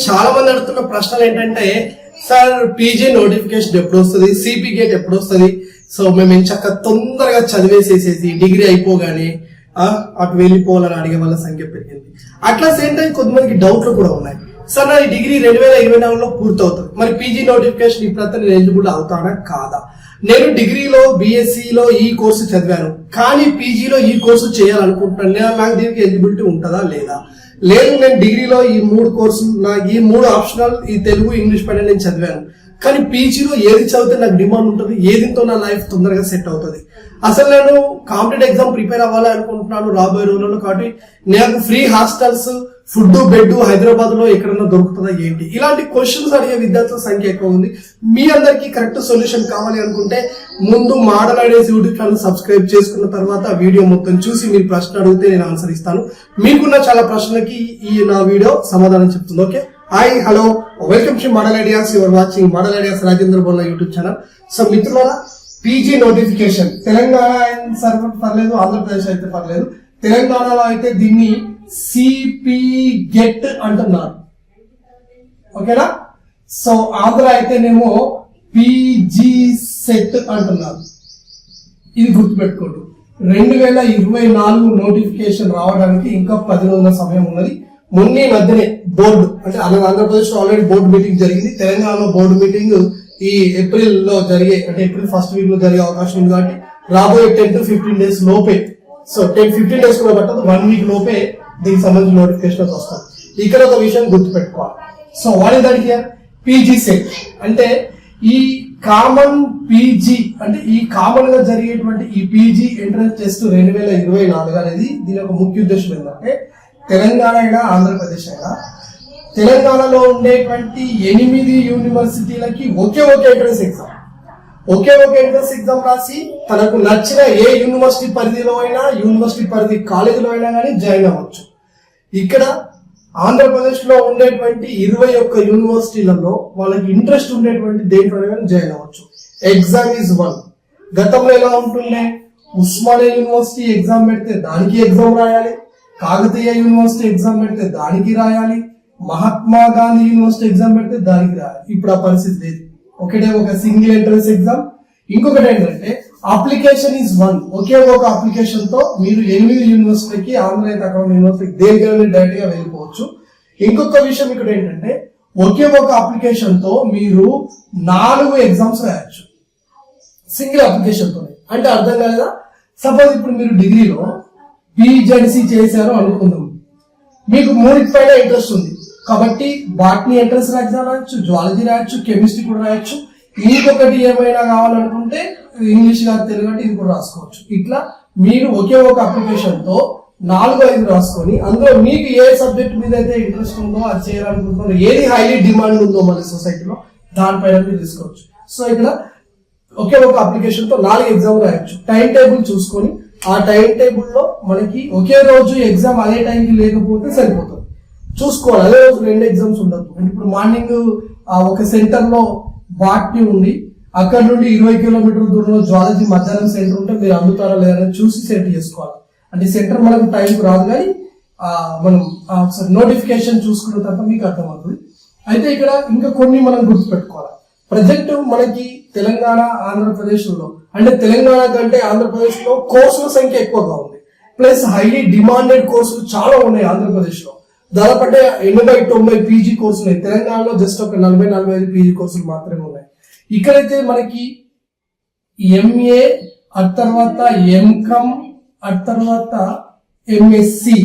చాలా మంది అడుగుతున్న ప్రశ్నలు ఏంటంటే సార్ పీజీ నోటిఫికేషన్ ఎప్పుడు వస్తుంది, సిపి గేట్ ఎప్పుడు వస్తుంది, సో మేము ఎంచక్క తొందరగా చదివేసేసేసి డిగ్రీ అయిపోగానే అటు వెళ్ళిపోవాలని అడిగే వాళ్ళ సంఖ్య పెరిగింది. అట్లా సేమ్ టైం కొంతమందికి డౌట్లు కూడా ఉన్నాయి. సార్ నా డిగ్రీ 2024లో పూర్తవుతుంది, మరి పీజీ నోటిఫికేషన్ ఇప్పుడంతా నేను ఎలిజిబుల్ అవుతానా కాదా? నేను డిగ్రీలో బీఎస్సీలో ఈ కోర్సు చదివాను, కానీ పీజీలో ఈ కోర్సు చేయాలనుకుంటున్నాను, నాకు దీనికి ఎలిజిబిలిటీ ఉంటుందా లేదా? లేదు, నేను డిగ్రీలో ఈ 3 కోర్సులు ఈ 3 ఆప్షనల్, ఈ తెలుగు ఇంగ్లీష్ పైన నేను చదివాను, కానీ పీజీలో ఏది చదివితే నాకు డిమాండ్ ఉంటుంది, ఏదితో నా లైఫ్ తొందరగా సెట్ అవుతుంది, అసలు నేను కాంపిటేటివ్ ఎగ్జామ్ ప్రిపేర్ అవ్వాలి అనుకుంటున్నాను రాబోయే రోజుల్లో, కాబట్టి నాకు free hostels, food, bed Hyderabad లో ఎక్కడన్నా దొరుకుతుందా ఏంటి? ఇలాంటి క్వశ్చన్స్ అడిగే విద్యార్థుల సంఖ్య ఎక్కువ ఉంది. మీ అందరికి కరెక్ట్ సొల్యూషన్ కావాలి అనుకుంటే ముందు model ideas YouTube channel subscribe చేసుకున్న తర్వాత వీడియో మొత్తం చూసి మీరు ప్రశ్న అడిగితే నేను ఆన్సర్ ఇస్తాను. మీకున్న చాలా ప్రశ్నలకి ఈ నా వీడియో సమాధానం చెప్తుంది. Okay, hi, hello, welcome to model ideas. Your watching model ideas Rajendra Bolla YouTube channel. So మిత్రులారా, పీజీ నోటిఫికేషన్ తెలంగాణ సర్వర్ పర్లేదు, ఆంధ్రప్రదేశ్ అయితే పర్లేదు, తెలంగాణలో అయితే దీన్ని సిపి గెట్ అంటున్నారు. ఓకేనా? సో ఆంధ్ర అయితేనేమో పీజీ సెట్ అంటున్నారు. ఇది గుర్తుపెట్టుకోండి. 2024 నోటిఫికేషన్ రావడానికి ఇంకా 10 రోజుల సమయం ఉన్నది. మొన్న మధ్యనే బోర్డు అంటే ఆంధ్రప్రదేశ్ లో ఆల్రెడీ బోర్డు మీటింగ్ జరిగింది. తెలంగాణలో బోర్డు మీటింగ్ ఈ ఏప్రిల్ లో జరిగే, అంటే ఏప్రిల్ ఫస్ట్ వీక్ లో జరిగే అవకాశం ఉంది. కాబట్టి రాబోయే 10 to 15 days లోపే, సో 10-15 days కూడా పట్టదు, 1 week లోపే దీనికి సంబంధించిన నోటిఫికేషన్ వస్తుంది. ఇక్కడ ఒక విషయం గుర్తుపెట్టుకోవాలి. So what is that here? PG set అంటే ఈ కామన్ పీజీ, అంటే ఈ కామన్ గా జరిగేటువంటి ఈ పీజీ ఎంట్రన్స్ టెస్ట్ 2024 అనేది దీని యొక్క ముఖ్య ఉద్దేశం ఏంటంటే, తెలంగాణ అయినా ఆంధ్రప్రదేశ్ అయినా తెలంగాణలో ఉండేటువంటి 8 యూనివర్సిటీలకి ఒకే ఎంట్రన్స్ ఎగ్జామ్, ఒకే ఎంట్రన్స్ ఎగ్జామ్ రాసి తనకు నచ్చిన ఏ యూనివర్సిటీ పరిధిలో అయినా, యూనివర్సిటీ పరిధి కాలేజీలో అయినా కానీ జాయిన్ అవ్వచ్చు. ఇక్కడ ఆంధ్రప్రదేశ్ లో ఉండేటువంటి 21 యూనివర్సిటీలలో వాళ్ళకి ఇంట్రెస్ట్ ఉండేటువంటి దేంట్లో జాయిన్ అవ్వచ్చు. Exam is 1. గతంలో ఎలా ఉంటుండే, ఉస్మానియా యూనివర్సిటీ ఎగ్జామ్ పెడితే దానికి ఎగ్జామ్ రాయాలి, కాకతీయ యూనివర్సిటీ ఎగ్జామ్ పెడితే దానికి రాయాలి, మహాత్మా గాంధీ యూనివర్సిటీ ఎగ్జామ్ పెడితే దానికి రాయాలి. ఇప్పుడు ఆ పరిస్థితి లేదు. ఒక సింగిల్ ఎంట్రన్స్ ఎగ్జామ్. ఇంకొకటి ఏంటంటే అప్లికేషన్ ఈజ్ 1. ఒకే ఒక అప్లికేషన్ తో మీరు 8 యూనివర్సిటీకి, ఆంధ్ర అయితే అక్కడ యూనివర్సిటీకి దేనికైనా డైరెక్ట్ గా వెళ్ళిపోవచ్చు. ఇంకొక విషయం ఇక్కడ ఏంటంటే, ఒకే ఒక అప్లికేషన్ తో మీరు 4 ఎగ్జామ్స్ రాయొచ్చు సింగిల్ అప్లికేషన్ తో. అంటే అర్థం కాలేదా? సపోజ్ ఇప్పుడు మీరు డిగ్రీలో పీజెడ్సీ చేశారు అనుకుందాం, మీకు 3 పైన ఇంట్రెస్ట్ ఉంది కాబట్టి బాటనీ ఎంట్రన్స్ ఎగ్జామ్ రాయొచ్చు, జువాలజీ రాయొచ్చు, కెమిస్ట్రీ కూడా రాయొచ్చు. ఇంకొకటి ఏమైనా కావాలనుకుంటే ఇంగ్లీష్ కాదు తెలుగు అంటే ఇది కూడా రాసుకోవచ్చు. ఇట్లా మీరు ఒకే ఒక అప్లికేషన్ తో 4-5 రాసుకొని అందులో మీకు ఏ సబ్జెక్ట్ మీద అయితే ఇంట్రెస్ట్ ఉందో అది చేయాలనుకుంటున్నారో, ఏది హైలీ డిమాండ్ ఉందో మన సొసైటీలో దానిపైన మీరు తీసుకోవచ్చు. సో ఇక్కడ ఒకే ఒక అప్లికేషన్ తో 4 ఎగ్జామ్ రాయొచ్చు. టైం టేబుల్ చూసుకొని ఆ టైం టేబుల్ లో మనకి ఒకే రోజు ఎగ్జామ్ అదే టైంకి లేకపోతే సరిపోతుంది, చూసుకోవాలి. అదే రోజు 2 ఎగ్జామ్స్ ఉండదు. ఇప్పుడు మార్నింగ్ ఒక సెంటర్ లో బాటనీ ఉండి అక్కడ నుండి 20 కిలోమీటర్ల దూరంలో జువాలజీ మధ్యాహ్నం సెంటర్ ఉంటే మీరు అందుతారా లేదా చూసి సెట్ చేసుకోవాలి. అంటే సెంటర్ మనకు టైంకి రాదు, కానీ మనం నోటిఫికేషన్ చూసుకున్న తర్వాత మీకు అర్థమవుతుంది. అయితే ఇక్కడ ఇంకా కొన్ని మనం గుర్తుపెట్టుకోవాలి. ప్రజెంట్ మనకి తెలంగాణ, ఆంధ్రప్రదేశ్ లో, అంటే తెలంగాణ కంటే ఆంధ్రప్రదేశ్ లో కోర్సుల సంఖ్య ఎక్కువగా ఉంది. ప్లస్ హైలీ డిమాండెడ్ కోర్సులు చాలా ఉన్నాయి ఆంధ్రప్రదేశ్ లో. దాదాపు 80-90 పీజీ కోర్సులు ఉన్నాయి. తెలంగాణలో జస్ట్ ఒక 40-45 పీజీ కోర్సులు మాత్రమే ఉన్నాయి. ఇక్కడైతే మనకి ఎంఏ, ఆ తర్వాత ఎంకామ్, ఆ తర్వాత ఎంఎస్సి,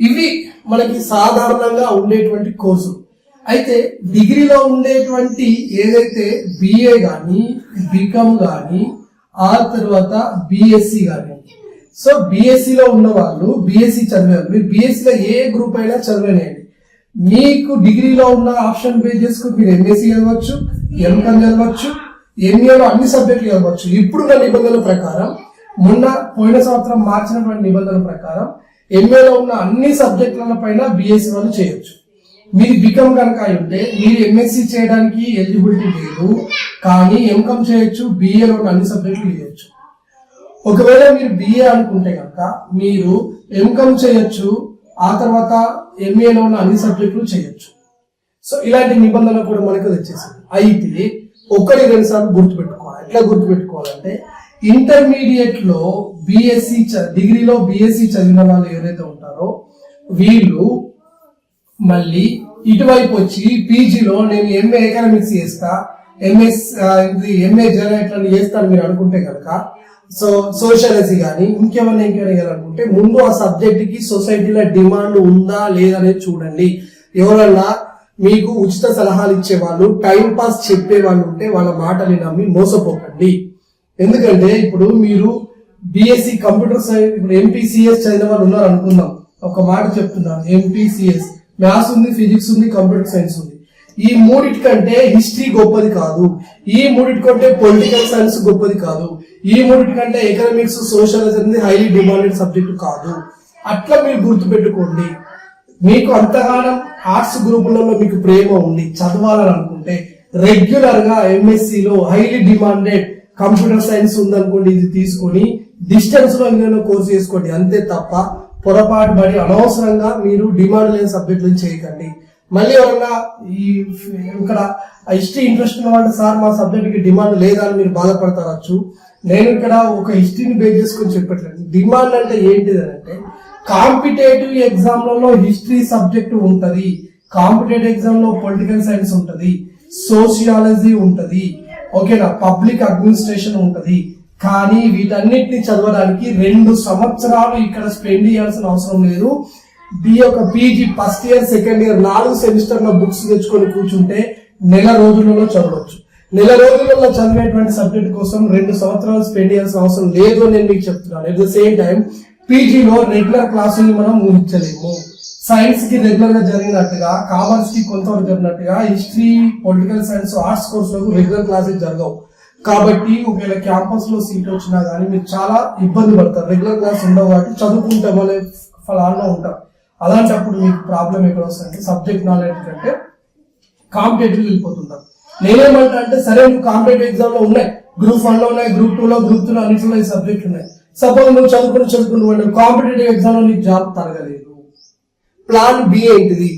ఇవి మనకి సాధారణంగా ఉండేటువంటి కోర్సులు. అయితే డిగ్రీలో ఉండేటువంటి ఏదైతే బిఏ గాని, బీకామ్ గాని, ఆ తర్వాత బిఎస్సి గాని, సో బిఎస్సిలో ఉన్న వాళ్ళు, బిఎస్సి చదివారు, మీరు బిఎస్సిలో ఏ గ్రూప్ అయినా చదివేయండి. మీకు డిగ్రీలో ఉన్న ఆప్షన్ బేస్ చేసుకుని మీరు ఎంఎస్సి చదవచ్చు, ఎంకామ్ చదవచ్చు, ఎంఏలో అన్ని సబ్జెక్టులు చదవచ్చు. ఇప్పుడున్న నిబంధనల ప్రకారం, పోయిన సంవత్సరం మార్చినటువంటి నిబంధనల ప్రకారం ఎంఏలో ఉన్న అన్ని సబ్జెక్టుల పైన బిఎస్సి వాళ్ళు చేయొచ్చు. మీరు బీకామ్ కనుక ఉంటే మీరు ఎంఎస్సి చేయడానికి ఎలిజిబిలిటీ లేదు, కానీ ఎంకామ్ చేయొచ్చు, బిఏలో ఉన్న అన్ని సబ్జెక్టులు చేయొచ్చు. ఒకవేళ మీరు బిఏ అనుకుంటే కనుక మీరు ఎంకామ్ చేయొచ్చు, ఆ తర్వాత ఎంఏలో ఉన్న అన్ని సబ్జెక్టులు చేయొచ్చు. సో ఇలాంటి నిబంధన కూడా మనకు వచ్చేసింది. అయితే 1-2 సార్లు గుర్తుపెట్టుకోవాలి. ఎట్లా గుర్తుపెట్టుకోవాలంటే ఇంటర్మీడియట్ లో బిఎస్సి డిగ్రీలో బిఎస్సి చదివిన వాళ్ళు ఎవరైతే ఉంటారో వీళ్ళు మళ్ళీ ఇటువైపు వచ్చి పీజీలో నేను ఎంఏ ఎకనామిక్స్ చేస్తా, ఎంఏ జర్నలిస్ట్ చేస్తాను మీరు అనుకుంటే కనుక, సో సోషియాలజీ కానీ ఇంకేమైనా అనుకుంటే ముందు ఆ సబ్జెక్ట్ కి సొసైటీలో డిమాండ్ ఉందా లేదా అనేది చూడండి. ఎవరన్నా మీకు ఉచిత సలహాలు ఇచ్చే వాళ్ళు, టైం పాస్ చెప్పే వాళ్ళు ఉంటే వాళ్ళ మాటలు నమ్మి మోసపోకండి. ఎందుకంటే ఇప్పుడు మీరు బిఎస్సి కంప్యూటర్ సైన్స్, ఇప్పుడు ఎంపీసీఎస్ చదివిన వాళ్ళు ఉన్నారు అనుకుందాం. ఒక మాట చెప్తున్నాను, ఎంపీసీఎస్ మ్యాథ్స్ ఉంది, ఫిజిక్స్ ఉంది, కంప్యూటర్ సైన్స్ ఉంది. ఈ మూడిటికంటే హిస్టరీ గొప్పది కాదు, ఈ మూడిటికంటే పొలిటికల్ సైన్స్ గొప్పది కాదు, ఈ మూడిటికంటే ఎకనామిక్స్ సోషాలజీ అనేది హైలీ డిమాండెడ్ సబ్జెక్ట్ కాదు. అట్లా మీరు గుర్తుపెట్టుకోండి. మీకు అంతగానం ఆర్ట్స్ గ్రూపులలో మీకు ప్రేమ ఉంది, చదవాలని అనుకుంటే రెగ్యులర్ గా ఎంఎస్సిలో హైలీ డిమాండెడ్ కంప్యూటర్ సైన్స్ ఉందనుకోండి, ఇది తీసుకొని డిస్టెన్స్ లో ఏదైనా కోర్స్ చేసుకోండి. అంతే తప్ప పొరపాటు పడి అనవసరంగా మీరు డిమాండ్ లేని సబ్జెక్టులు చేయకండి. మళ్ళీ ఎవరన్నా ఇక్కడ హిస్టరీ ఇంట్రెస్ట్ ఉన్న వాళ్ళు, సార్ మా సబ్జెక్ట్ కి డిమాండ్ లేదా అని మీరు బాధపడతారచ్చు. నేను ఇక్కడ ఒక హిస్టరీని బేస్ చేసుకొని చెప్పట్లేదు. డిమాండ్ అంటే ఏంటిది అంటే కాంపిటేటివ్ ఎగ్జామ్లలో హిస్టరీ సబ్జెక్ట్ ఉంటది, కాంపిటేటివ్ ఎగ్జామ్ లో పొలిటికల్ సైన్స్ ఉంటది, సోషియాలజీ ఉంటది, ఓకేనా, పబ్లిక్ అడ్మినిస్ట్రేషన్ ఉంటది. కానీ వీటన్నిటిని చదవడానికి 2 సంవత్సరాలు ఇక్కడ స్పెండ్ చేయాల్సిన అవసరం లేదు. ఈ యొక్క PG first year, second year 4 సెమిస్టర్ల బుక్స్ తెచ్చుకొని కూర్చుంటే నెల రోజులలో చదవచ్చు. నెల రోజులలో చదివేటువంటి సబ్జెక్ట్ కోసం 2 సంవత్సరాలు స్పెండ్ చేయాల్సిన అవసరం లేదు అని నేను మీకు చెప్తున్నాను. ఎట్ ద సేమ్ టైం పీజీలో రెగ్యులర్ క్లాసులు మనం ఊహించలేము. సైన్స్ కి రెగ్యులర్ గా జరిగినట్టుగా, కామర్స్ కి కొంతవరకు జరిగినట్టుగా హిస్టరీ, పొలిటికల్ సైన్స్, ఆర్ట్స్ కోర్సులకు రెగ్యులర్ క్లాసెస్ జరగవు. కాబట్టి ఒకవేళ క్యాంపస్ లో సీట్ వచ్చినా కానీ మీరు చాలా ఇబ్బంది పడతారు. రెగ్యులర్ క్లాస్ ఉండవు కాబట్టి చదువుకుంటాం అనే ఫలాల్లో ఉంటారు. అలాంటప్పుడు మీకు ప్రాబ్లం ఎక్కడ వస్తుందంటే సబ్జెక్ట్ నాలెడ్జ్ కంటే కాంపిటేటివ్ వెళ్ళిపోతుంటారు. నేనేమంటా అంటే సరే నువ్వు కాంపిటేటివ్ ఎగ్జామ్ లో ఉన్నాయి, గ్రూప్ 1 లో ఉన్నాయి, గ్రూప్ 2 లో, గ్రూప్ 3 లో అన్నింటిలో ఈ సబ్జెక్ట్ ఉన్నాయి. సపోజ్ నువ్వు చదువుకుంటూ కాంపిటేటివ్ ఎగ్జామ్ లో నీకు జాబ్ తరగలేదు. ప్లాన్ బి ఏంటిది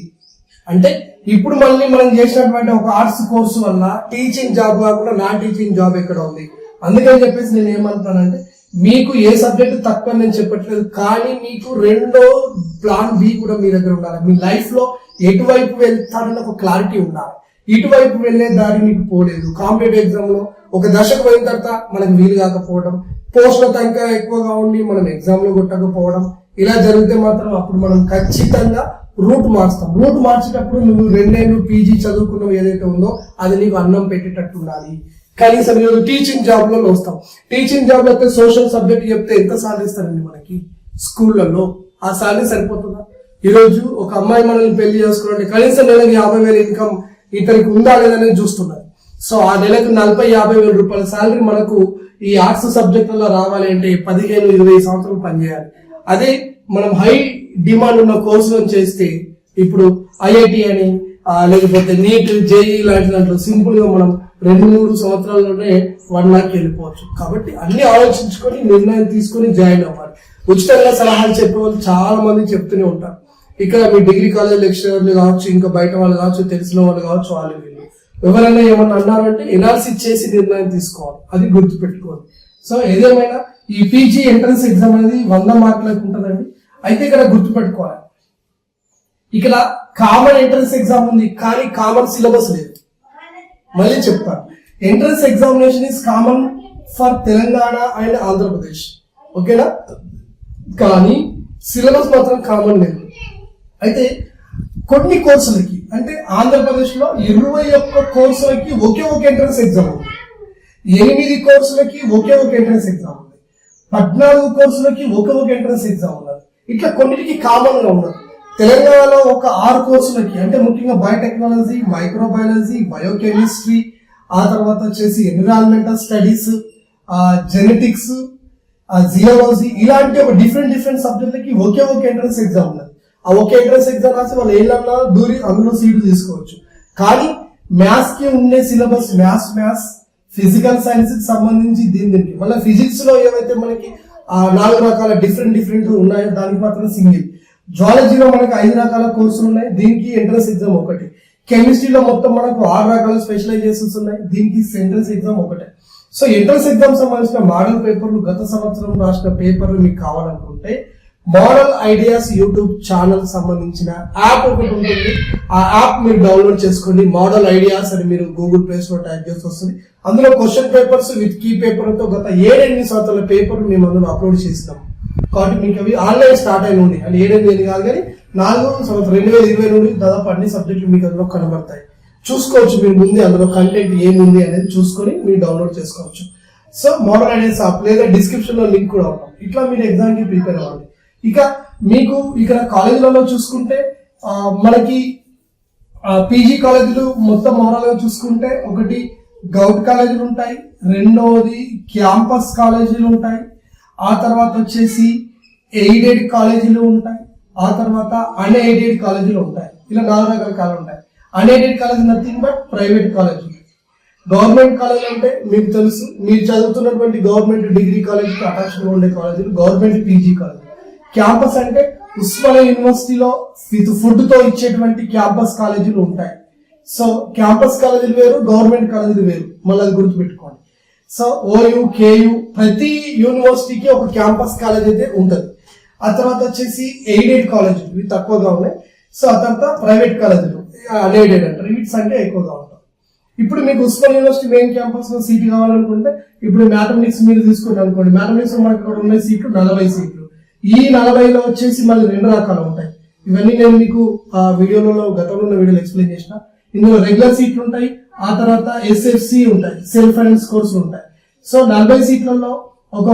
అంటే ఇప్పుడు మళ్ళీ మనం చేసినటువంటి ఒక ఆర్ట్స్ కోర్సు వల్ల టీచింగ్ జాబ్ కాకుండా నాన్ టీచింగ్ జాబ్ ఎక్కడ ఉంది. అందుకని చెప్పేసి నేను ఏమంటున్నానంటే మీకు ఏ సబ్జెక్ట్ తక్కువ నేను చెప్పట్లేదు, కానీ మీకు రెండో ప్లాన్ బి కూడా మీ దగ్గర ఉండాలి. మీ లైఫ్ లో ఎటువైపు వెళ్తారని ఒక క్లారిటీ ఉండాలి. ఇటువైపు వెళ్లే దారి మీకు పోలేదు. కాంపిటేటివ్ ఎగ్జామ్ లో ఒక దశకు పోయిన తర్వాత మనకు వీలు కాకపోవడం, పోస్టుల సంఖ్య ఎక్కువగా ఉండి మనం ఎగ్జామ్ లో కొట్టకపోవడం, ఇలా జరిగితే మాత్రం అప్పుడు మనం ఖచ్చితంగా రూట్ మార్చుతాం. రూట్ మార్చేటప్పుడు నువ్వు 2 ఏళ్ళు పీజీ చదువుకున్నావు ఏదైతే ఉందో అది నీకు అన్నం పెట్టేటట్టు ఉండాలి. కనీసం ఈరోజు టీచింగ్ జాబ్ లో వస్తాం. టీచింగ్ జాబ్ లో అయితే సోషల్ సబ్జెక్ట్ చెప్తే ఎంత సాలరీ ఇస్తారండి మనకి స్కూళ్లలో? ఆ సాలరీ సరిపోతుందా? ఈరోజు ఒక అమ్మాయి మనల్ని పెళ్లి చేసుకోవాలంటే కనీసం నెలకి 50,000 ఇన్కమ్ ఇతనికి ఉందా లేదనేది చూస్తున్నారు. సో ఆ నెలకు 40,000-50,000 రూపాయల సాలరీ మనకు ఈ ఆర్ట్స్ సబ్జెక్టులలో రావాలి అంటే 15-20 సంవత్సరాలు పనిచేయాలి. అదే మనం హై డిమాండ్ ఉన్న కోర్సులను చేస్తే ఇప్పుడు ఐఐటి అని లేకపోతే నీట్, జేఈ లాంటి దాంట్లో సింపుల్ గా మనం 2-3 సంవత్సరాల్లోనే 1 లాక్ వెళ్ళిపోవచ్చు. కాబట్టి అన్ని ఆలోచించుకొని నిర్ణయం తీసుకొని జాయిన్ అవ్వాలి. ఉచితంగా సలహాలు చెప్పే వాళ్ళు చాలా మంది చెప్తూనే ఉంటారు. ఇక్కడ మీ డిగ్రీ కాలేజ్ లెక్చరర్లు కావచ్చు, ఇంకా బయట వాళ్ళు కావచ్చు, తెలిసిన వాళ్ళు కావచ్చు, వాళ్ళు వీళ్ళు ఎవరైనా ఏమన్నా అన్నారంటే ఎనాలిసిస్ చేసి నిర్ణయం తీసుకోవాలి. అది గుర్తుపెట్టుకోవాలి. సో ఏదేమైనా ఈ పీజీ ఎంట్రన్స్ ఎగ్జామ్ అనేది 100 మార్కులకు ఉంటుందండి. అయితే ఇక్కడ గుర్తుపెట్టుకోవాలి, ఇక్కడ కామన్ ఎంట్రన్స్ ఎగ్జామ్ ఉంది కానీ కామన్ సిలబస్ లేదు. మళ్ళీ చెప్తాను, entrance examination is common for Telangana and Andhra Pradesh, ఓకేనా? కానీ సిలబస్ మాత్రం కామన్ లేదు. అయితే కొన్ని కోర్సులకి అంటే ఆంధ్రప్రదేశ్ లో 21 కోర్సులకి ఒకే ఒక ఎంట్రన్స్ ఎగ్జామ్ ఉంది, 8 కోర్సులకి ఒకే ఒక ఎంట్రన్స్ ఎగ్జామ్ ఉంది, 14 కోర్సులకి ఒకే ఒక ఎంట్రన్స్ ఎగ్జామ్ ఉన్నది. ఇట్లా కొన్నిటికి కామన్ గా ఉన్నది. తెలంగాణలో ఒక 6 కోర్సులకి అంటే ముఖ్యంగా బయోటెక్నాలజీ, మైక్రోబయాలజీ, బయోకెమిస్ట్రీ, ఆ తర్వాత వచ్చేసి ఎన్విరాన్మెంటల్ స్టడీస్, జెనెటిక్స్, జియాలజీ, ఇలాంటి ఒక డిఫరెంట్ సబ్జెక్టులకి ఒకే ఒక ఎంట్రన్స్ ఎగ్జామ్ ఉన్నది. ఆ ఒకే ఎంట్రన్స్ ఎగ్జామ్ రాసి వాళ్ళు ఏళ్ళన్నా దూరి అందులో సీటు తీసుకోవచ్చు. కానీ మ్యాథ్స్ కి ఉండే సిలబస్ మ్యాథ్స్, ఫిజికల్ సైన్స్ కి సంబంధించి దీనికి మళ్ళీ ఫిజిక్స్ లో ఏవైతే మనకి 4 రకాల డిఫరెంట్ ఉన్నాయో దానికి మాత్రం సింగిల్. జువాలజీలో మనకి 5 రకాల కోర్సులు ఉన్నాయి, దీనికి ఎంట్రన్స్ ఎగ్జామ్ ఒకటి. కెమిస్ట్రీలో మొత్తం మనకు 6 రకాల స్పెషలైజేషన్స్ ఉన్నాయి. దీనికి ఎంట్రన్స్ ఎగ్జామ్ ఒకటే. సో ఎంట్రన్స్ ఎగ్జామ్ సంబంధించిన మోడల్ పేపర్లు, గత సంవత్సరం రాసిన పేపర్లు మీకు కావాలనుకుంటే మోడల్ ఐడియాస్ యూట్యూబ్ ఛానల్ సంబంధించిన యాప్ ఒకటి ఉంటుంది. ఆ యాప్ మీరు డౌన్లోడ్ చేసుకోండి. మోడల్ ఐడియాస్ అని మీరు గూగుల్ ప్లే స్టోర్ టైప్ చేసి వస్తుంది. అందులో question papers with key paper తో గత 7-8 సంవత్సరాల పేపర్లు మేము అందులో అప్లోడ్ చేసినాం. కాబట్టి మీకు అవి ఆన్లైన్ స్టార్ట్ అయిన ఉండి అంటే 7-8 కాదు కానీ 4 సంవత్సరం 2020 నుండి దాదాపు అన్ని సబ్జెక్టులు మీకు అందులో కనబడతాయి. చూసుకోవచ్చు మీరు ముందే అందులో కంటెంట్ ఏముంది అనేది చూసుకొని మీరు డౌన్లోడ్ చేసుకోవచ్చు. సో మోడల్ ఐడియాస్ యాప్ లేదా డిస్క్రిప్షన్ లో లింక్ కూడా ఉంటాం. ఇట్లా మీరు ఎగ్జామ్ కి ప్రిపేర్ అవ్వండి. ఇక మీకు ఇక్కడ కాలేజీలలో చూసుకుంటే మనకి పీజీ కాలేజీలు మొత్తం ఓవరాల్ గా చూసుకుంటే ఒకటి గౌట్ కాలేజీలు ఉంటాయి, రెండవది క్యాంపస్ కాలేజీలు ఉంటాయి, ఆ తర్వాత వచ్చేసి ఎయిడెడ్ కాలేజీలు ఉంటాయి, ఆ తర్వాత అన్ఎయిడెడ్ కాలేజీలు ఉంటాయి. ఇలా 4 రకాల కాలేజీలు ఉంటాయి. Unaided college nothing but private college. Government college అంటే మీకు తెలుసు, మీరు చదువుతున్నటువంటి గవర్నమెంట్ డిగ్రీ కాలేజ్ అటాచ్ గా ఉండే కాలేజీలు గవర్నమెంట్ పీజీ కాలేజ్. క్యాంపస్ అంటే ఉస్మానియా యూనివర్సిటీలో విత్ ఫుడ్ తో ఇచ్చేటువంటి క్యాంపస్ కాలేజీలు ఉంటాయి. సో క్యాంపస్ కాలేజీలు వేరు, గవర్నమెంట్ కాలేజీలు వేరు, మళ్ళీ అది గుర్తుపెట్టుకోండి. సో ఓయూ, కేయూ ప్రతి యూనివర్సిటీకి ఒక క్యాంపస్ కాలేజ్ అయితే ఉంటుంది. ఆ తర్వాత వచ్చేసి ఎయిడెడ్ కాలేజీలు ఇవి తక్కువగా ఉన్నాయి. సో ఆ తర్వాత ప్రైవేట్ కాలేజీలు అన్ఎయిడెడ్ అంటారు, వీట్స్ అంటే ఎక్కువగా ఉంటాయి. ఇప్పుడు మీకు ఉస్మానియా యూనివర్సిటీ మెయిన్ క్యాంపస్ లో సీట్ కావాలనుకుంటే ఇప్పుడు మ్యాథమెటిక్స్ మీరు తీసుకుంటే అనుకోండి, మ్యాథమెటిక్స్ మనకి ఇక్కడ ఉన్న సీట్లు 40 సీట్లు. ఈ 40లో వచ్చేసి మళ్ళీ 2 రకాలు ఉంటాయి. ఇవన్నీ నేను మీకు ఆ వీడియోలలో గతంలో ఉన్న వీడియోలో ఎక్స్ప్లెయిన్ చేసిన. ఇందులో రెగ్యులర్ సీట్లు ఉంటాయి, ఆ తర్వాత ఎస్ఎఫ్సి ఉంటాయి, సెల్ఫ్ ఫైనాన్స్ కోర్సులు ఉంటాయి. సో 40 సీట్లలో ఒక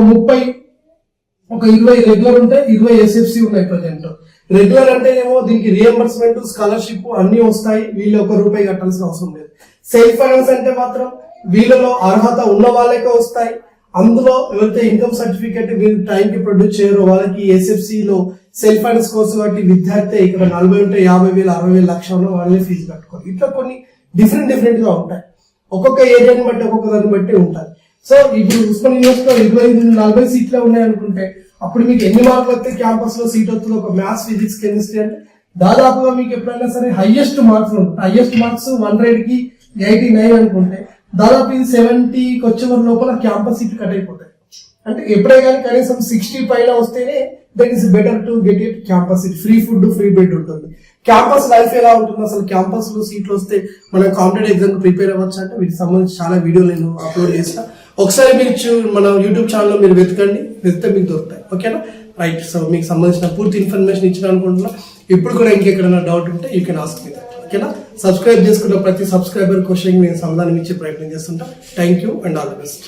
20 రెగ్యులర్ ఉంటాయి, 20 ఎస్ఎఫ్సి ఉన్నాయి ప్రజెంట్. రెగ్యులర్ అంటే ఏమో దీనికి రియంబర్స్మెంట్, స్కాలర్షిప్ అన్ని వస్తాయి, వీళ్ళు ₹1 కట్టాల్సిన అవసరం లేదు. సెల్ఫ్ ఫైనాన్స్ అంటే మాత్రం వీళ్ళలో అర్హత ఉన్న వాళ్ళకే వస్తాయి. అందులో ఎవరైతే ఇన్కమ్ సర్టిఫికేట్ వీళ్ళు టైంకి ప్రొడ్యూస్ చేయరో వాళ్ళకి ఎస్ఎఫ్సి లో సెల్ఫ్ ఫైనాన్స్ కోర్సు కాబట్టి విద్యార్థి ఇక్కడ 40 ఉంటే 50,000, 60,000, లక్షలు వాళ్ళే ఫీజు కట్టుకోవాలి. ఇట్లా కొన్ని డిఫరెంట్ గా ఉంటాయి. ఒక్కొక్క ఏరియాని బట్టి ఒక్కొక్క దాన్ని బట్టి ఉంటాయి. సో ఇప్పుడు ఉస్మానియా యూనివర్సిటీలో 25-40 సీట్లే ఉన్నాయి అనుకుంటే అప్పుడు మీకు ఎన్ని మార్కులు వస్తే క్యాంపస్ లో సీట్ వస్తుంది? ఒక మ్యాథ్స్, ఫిజిక్స్, కెమిస్ట్రీ అంటే దాదాపుగా మీకు ఎప్పుడైనా సరే హైయెస్ట్ మార్క్స్ ఉంటుంది. హైయెస్ట్ మార్క్స్ 100కి 89 అనుకుంటే దాదాపు ఇది 70కి వచ్చే లోపల క్యాంపస్ సీట్ కట్ అయిపోతాయి. అంటే ఎప్పుడే కానీ కనీసం 60 పైన వస్తేనే that is better to get it campus seat. Free food, free bed ఉంటుంది. క్యాంపస్ లైఫ్ ఎలా ఉంటుంది, అసలు క్యాంపస్ లో సీట్లు వస్తే మనం కాంపిటేటివ్ ఎగ్జామ్ ప్రిపేర్ అవ్వచ్చు అంటే వీటికి సంబంధించి చాలా వీడియోలు నేను అప్లోడ్ చేస్తాను. ఒకసారి మీరు మన యూట్యూబ్ ఛానల్లో మీరు వెతికితే మీకు దొరుకుతాయి. ఓకేనా, రైట్. సో మీకు సంబంధించిన పూర్తి ఇన్ఫర్మేషన్ ఇచ్చిన అనుకుంటున్నా. ఇప్పుడు కూడా ఇంకెక్కడైనా డౌట్ ఉంటే you can ask me that. ఓకేనా, సబ్స్క్రైబ్ చేసుకున్న ప్రతి సబ్స్క్రైబర్ క్వశ్చన్ నేను సమాధానం ఇచ్చే ప్రయత్నం చేస్తుంటా. Thank you and all the best.